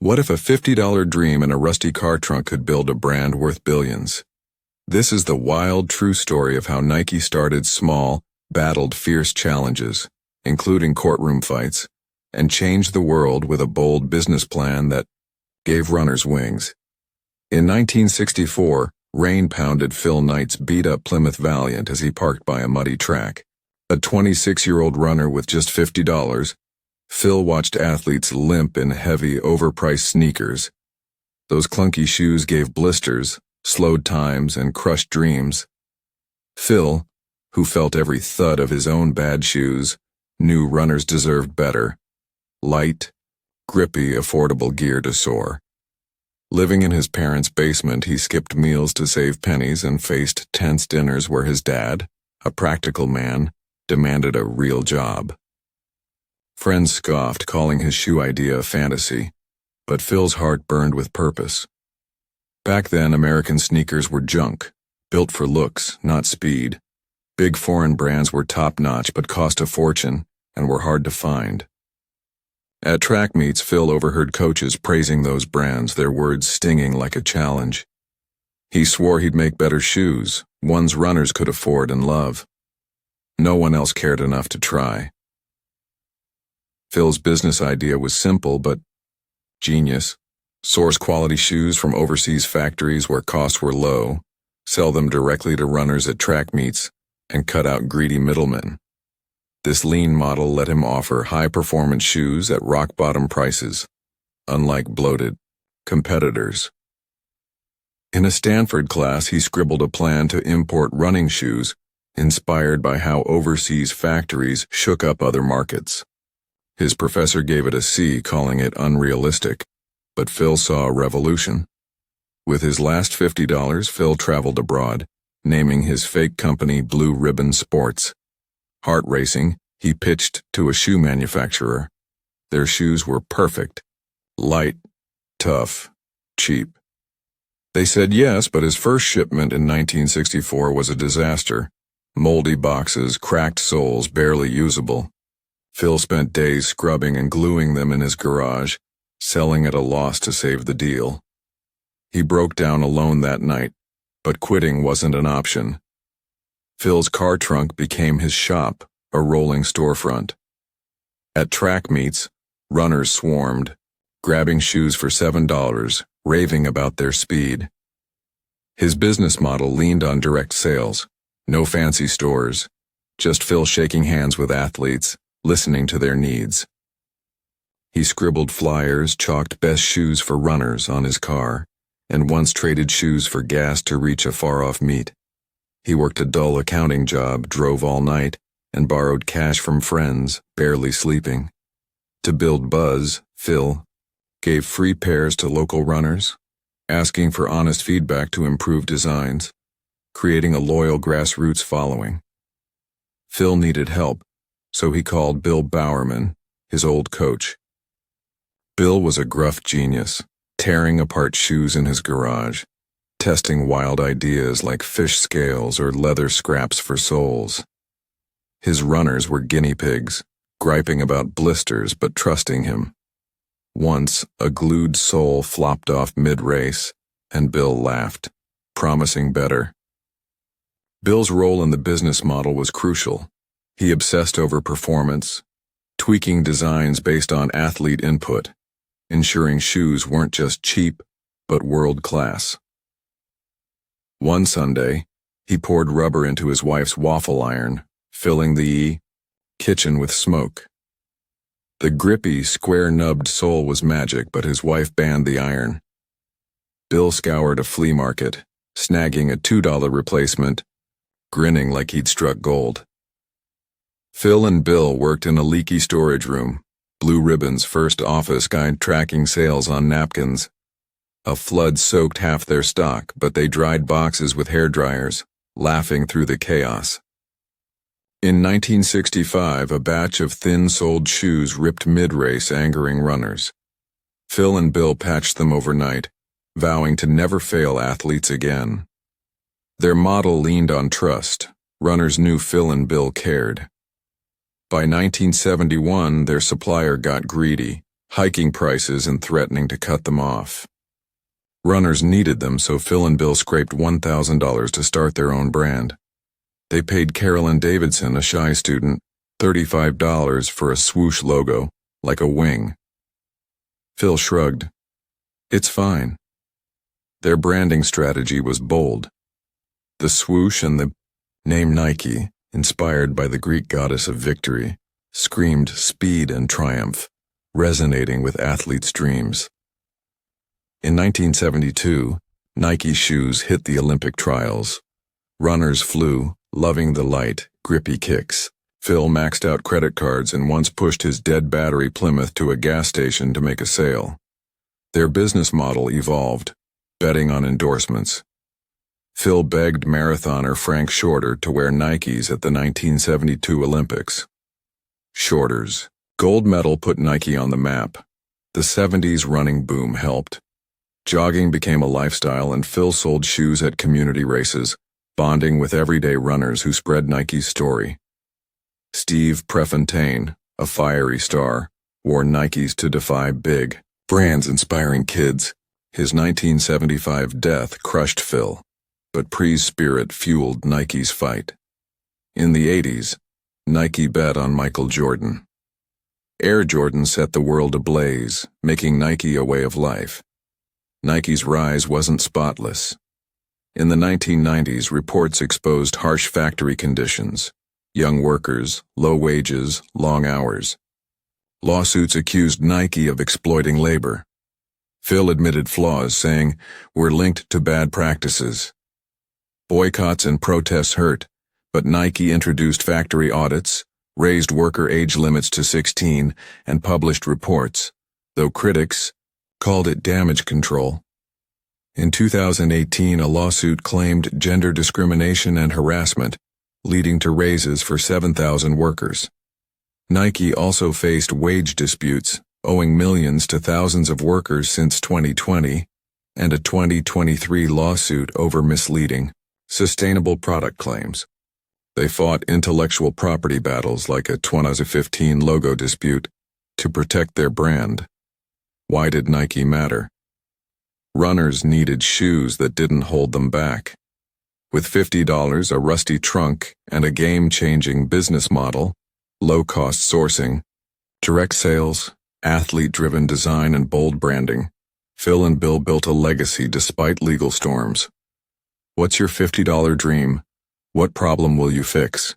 What if a $50 dream in a rusty car trunk could build a brand worth billions? This is the wild, true story of how Nike started small, battled fierce challenges, including courtroom fights, and changed the world with a bold business plan that gave runners wings. In 1964, rain pounded Phil Knight's beat-up Plymouth Valiant as he parked by a muddy track. A 26-year-old runner with just $50, Phil watched athletes limp in heavy, overpriced sneakers. Those clunky shoes gave blisters, slowed times, and crushed dreams. Phil, who felt every thud of his own bad shoes, knew runners deserved better. Light, grippy, affordable gear to soar. Living in his parents' basement, he skipped meals to save pennies and faced tense dinners where his dad, a practical man, demanded a real job. Friends scoffed, calling his shoe idea a fantasy, but Phil's heart burned with purpose. Back then, American sneakers were junk, built for looks, not speed. Big foreign brands were top-notch but cost a fortune and were hard to find. At track meets, Phil overheard coaches praising those brands, their words stinging like a challenge. He swore he'd make better shoes, ones runners could afford and love. No one else cared enough to try. Phil's business idea was simple but genius. Source quality shoes from overseas factories where costs were low, sell them directly to runners at track meets, and cut out greedy middlemen. This lean model let him offer high-performance shoes at rock-bottom prices, unlike bloated competitors. In a Stanford class, he scribbled a plan to import running shoes, inspired by how overseas factories shook up other markets. His professor gave it a C, calling it unrealistic, but Phil saw a revolution. With his last $50, Phil traveled abroad, naming his fake company Blue Ribbon Sports. Heart racing, he pitched to a shoe manufacturer. Their shoes were perfect, light, tough, cheap. They said yes, but his first shipment in 1964 was a disaster. Moldy boxes, cracked soles, barely usable. Phil spent days scrubbing and gluing them in his garage, selling at a loss to save the deal. He broke down alone that night, but quitting wasn't an option. Phil's car trunk became his shop, a rolling storefront. At track meets, runners swarmed, grabbing shoes for $7, raving about their speed. His business model leaned on direct sales, no fancy stores, just Phil shaking hands with athletes, listening to their needs. He scribbled flyers, chalked best shoes for runners on his car, and once traded shoes for gas to reach a far-off meet. He worked a dull accounting job, drove all night, and borrowed cash from friends, barely sleeping. To build buzz, Phil gave free pairs to local runners, asking for honest feedback to improve designs, creating a loyal grassroots following. Phil needed help, so he called Bill Bowerman, his old coach. Bill was a gruff genius, tearing apart shoes in his garage, testing wild ideas like fish scales or leather scraps for soles. His runners were guinea pigs, griping about blisters but trusting him. Once, a glued sole flopped off mid-race, and Bill laughed, promising better. Bill's role in the business model was crucial. He obsessed over performance, tweaking designs based on athlete input, ensuring shoes weren't just cheap, but world-class. One Sunday, he poured rubber into his wife's waffle iron, filling the kitchen with smoke. The grippy, square-nubbed sole was magic, but his wife banned the iron. Bill scoured a flea market, snagging a $2 replacement, grinning like he'd struck gold. Phil and Bill worked in a leaky storage room, Blue Ribbon's first office guide tracking sales on napkins. A flood soaked half their stock, but they dried boxes with hairdryers, laughing through the chaos. In 1965, a batch of thin-soled shoes ripped mid-race, angering runners. Phil and Bill patched them overnight, vowing to never fail athletes again. Their model leaned on trust. Runners knew Phil and Bill cared. By 1971, their supplier got greedy, hiking prices and threatening to cut them off. Runners needed them, so Phil and Bill scraped $1,000 to start their own brand. They paid Carolyn Davidson, a shy student, $35 for a swoosh logo, like a wing. Phil shrugged. It's fine. Their branding strategy was bold. The swoosh and the name Nike, inspired by the Greek goddess of victory, screamed speed and triumph, resonating with athletes' dreams. In 1972, Nike shoes hit the Olympic trials. Runners flew, loving the light, grippy kicks. Phil maxed out credit cards and once pushed his dead battery Plymouth to a gas station to make a sale. Their business model evolved, betting on endorsements. Phil begged marathoner Frank Shorter to wear Nikes at the 1972 Olympics. Shorter's gold medal put Nike on the map. The 70s running boom helped. Jogging became a lifestyle, and Phil sold shoes at community races, bonding with everyday runners who spread Nike's story. Steve Prefontaine, a fiery star, wore Nikes to defy big brands inspiring kids. His 1975 death crushed Phil, but Pre's spirit fueled Nike's fight. In the 80s, Nike bet on Michael Jordan. Air Jordan set the world ablaze, making Nike a way of life. Nike's rise wasn't spotless. In the 1990s, reports exposed harsh factory conditions, young workers, low wages, long hours. Lawsuits accused Nike of exploiting labor. Phil admitted flaws, saying, "We're linked to bad practices." Boycotts and protests hurt, but Nike introduced factory audits, raised worker age limits to 16, and published reports, though critics called it damage control. In 2018, a lawsuit claimed gender discrimination and harassment, leading to raises for 7,000 workers. Nike also faced wage disputes, owing millions to thousands of workers since 2020, and a 2023 lawsuit over misleading, sustainable product claims. They fought intellectual property battles like a 2015 logo dispute to protect their brand. Why did Nike matter? Runners needed shoes that didn't hold them back. With $50, a rusty trunk, and a game-changing business model, low-cost sourcing, direct sales, athlete-driven design, and bold branding, Phil and Bill built a legacy despite legal storms. What's your $50 dream? What problem will you fix?